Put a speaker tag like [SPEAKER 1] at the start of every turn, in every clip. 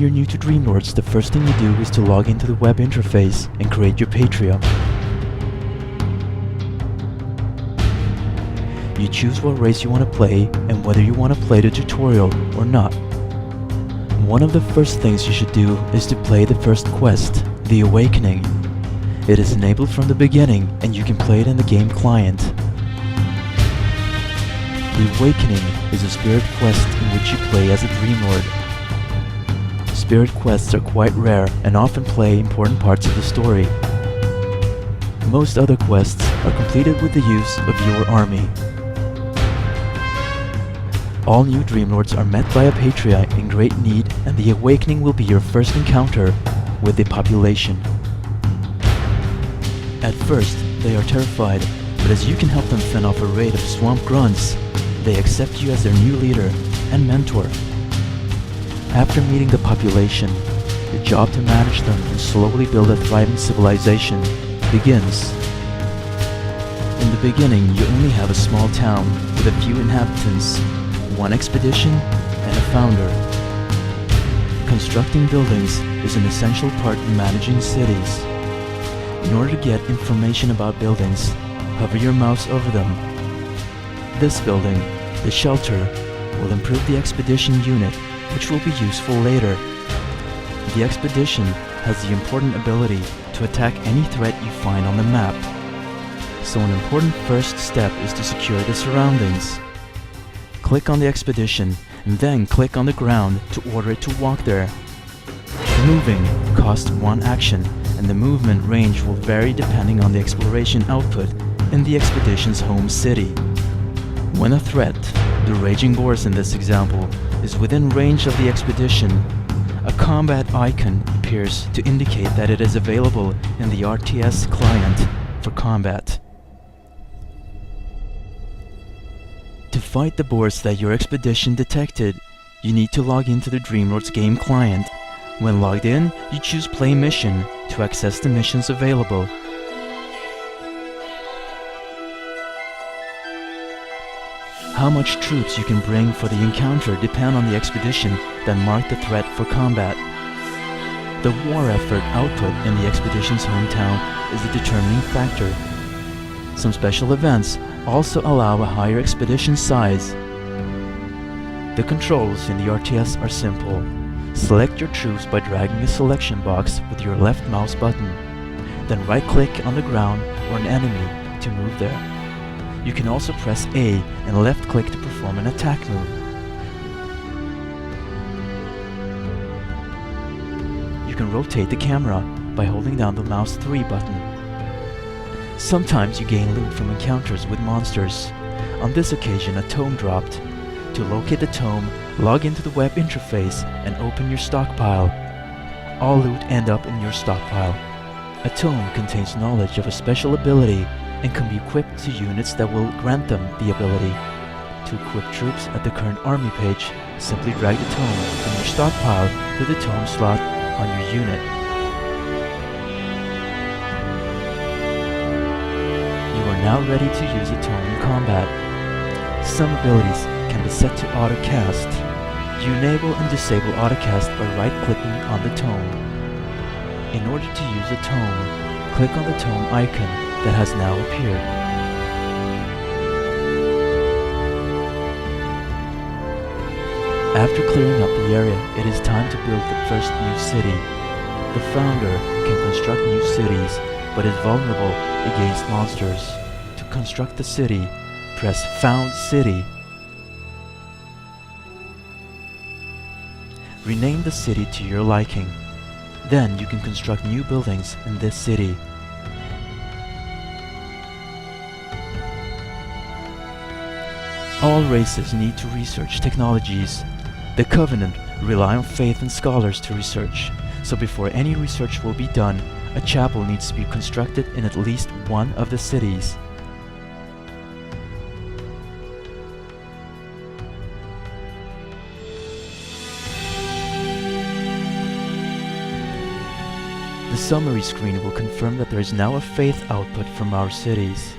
[SPEAKER 1] you're new to Dreamlords, the first thing you do is to log into the web interface and create your Patreon. You choose what race you want to play and whether you want to play the tutorial or not. One of the first things you should do is to play the first quest, The Awakening. It is enabled from the beginning and you can play it in the game client. The Awakening is a spirit quest in which you play as a Dreamlord. Spirit quests are quite rare and often play important parts of the story. Most other quests are completed with the use of your army. All new Dreamlords are met by a Patriot in great need, and the Awakening will be your first encounter with the population. At first, they are terrified, but as you can help them fend off a raid of swamp grunts, they accept you as their new leader and mentor. After meeting the population, your job to manage them and slowly build a thriving civilization begins. In the beginning, you only have a small town with a few inhabitants, one expedition, and a founder. Constructing buildings is an essential part in managing cities. In order to get information about buildings, hover your mouse over them. This building, the shelter, will improve the expedition unit, which will be useful later. The expedition has the important ability to attack any threat you find on the map. So an important first step is to secure the surroundings. Click on the expedition and then click on the ground to order it to walk there. Moving costs 1 action, and the movement range will vary depending on the exploration output in the expedition's home city. When a threat, the raging boars in this example, is within range of the expedition, a combat icon appears to indicate that it is available in the RTS client for combat. To fight the boars that your expedition detected, you need to log into the Dreamlords game client. When logged in, you choose Play Mission to access the missions available. How much troops you can bring for the encounter depend on the expedition that marked the threat for combat. The war effort output in the expedition's hometown is the determining factor. Some special events also allow a higher expedition size. The controls in the RTS are simple. Select your troops by dragging a selection box with your left mouse button. Then right-click on the ground or an enemy to move there. You can also press A and left-click to perform an attack move. You can rotate the camera by holding down the mouse 3 button. Sometimes you gain loot from encounters with monsters. On this occasion, a tome dropped. To locate the tome, log into the web interface and open your stockpile. All loot end up in your stockpile. A tome contains knowledge of a special ability and can be equipped to units that will grant them the ability. To equip troops at the current army page, simply drag the tome from your stockpile to the tome slot on your unit. You are now ready to use a tome in combat. Some abilities can be set to auto-cast. You enable and disable auto-cast by right-clicking on the tome. In order to use a tome, click on the tome icon that has now appeared. After clearing up the area, it is time to build the first new city. The founder can construct new cities, but is vulnerable against monsters. To construct the city, press Found City. Rename the city to your liking. Then you can construct new buildings in this city. All races need to research technologies. The Covenant rely on faith and scholars to research, so before any research will be done, a chapel needs to be constructed in at least one of the cities. The summary screen will confirm that there is now a faith output from our cities.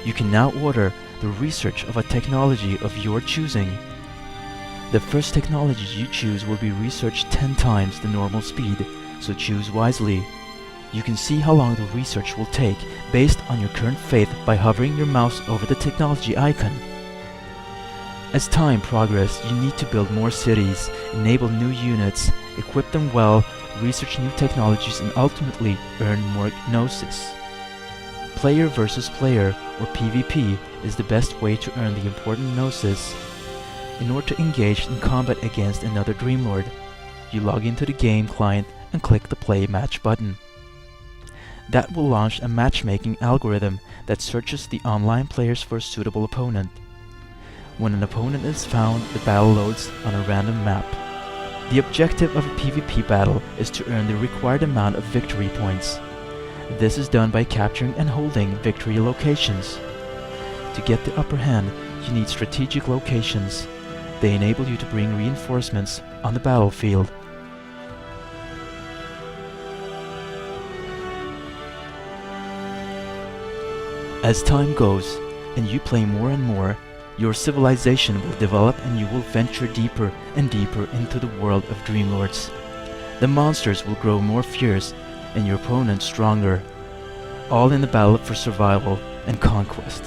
[SPEAKER 1] You can now order the research of a technology of your choosing. The first technology you choose will be researched 10 times the normal speed, so choose wisely. You can see how long the research will take based on your current faith by hovering your mouse over the technology icon. As time progresses, you need to build more cities, enable new units, equip them well, research new technologies, and ultimately earn more gnosis. Player versus player, or PvP, is the best way to earn the important gnosis. In order to engage in combat against another Dreamlord, you log into the game client and click the Play Match button. That will launch a matchmaking algorithm that searches the online players for a suitable opponent. When an opponent is found, the battle loads on a random map. The objective of a PvP battle is to earn the required amount of victory points. This is done by capturing and holding victory locations. To get the upper hand, you need strategic locations. They enable you to bring reinforcements on the battlefield. As time goes, and you play more and more, your civilization will develop and you will venture deeper and deeper into the world of Dreamlords. The monsters will grow more fierce and your opponents stronger, all in the battle for survival and conquest.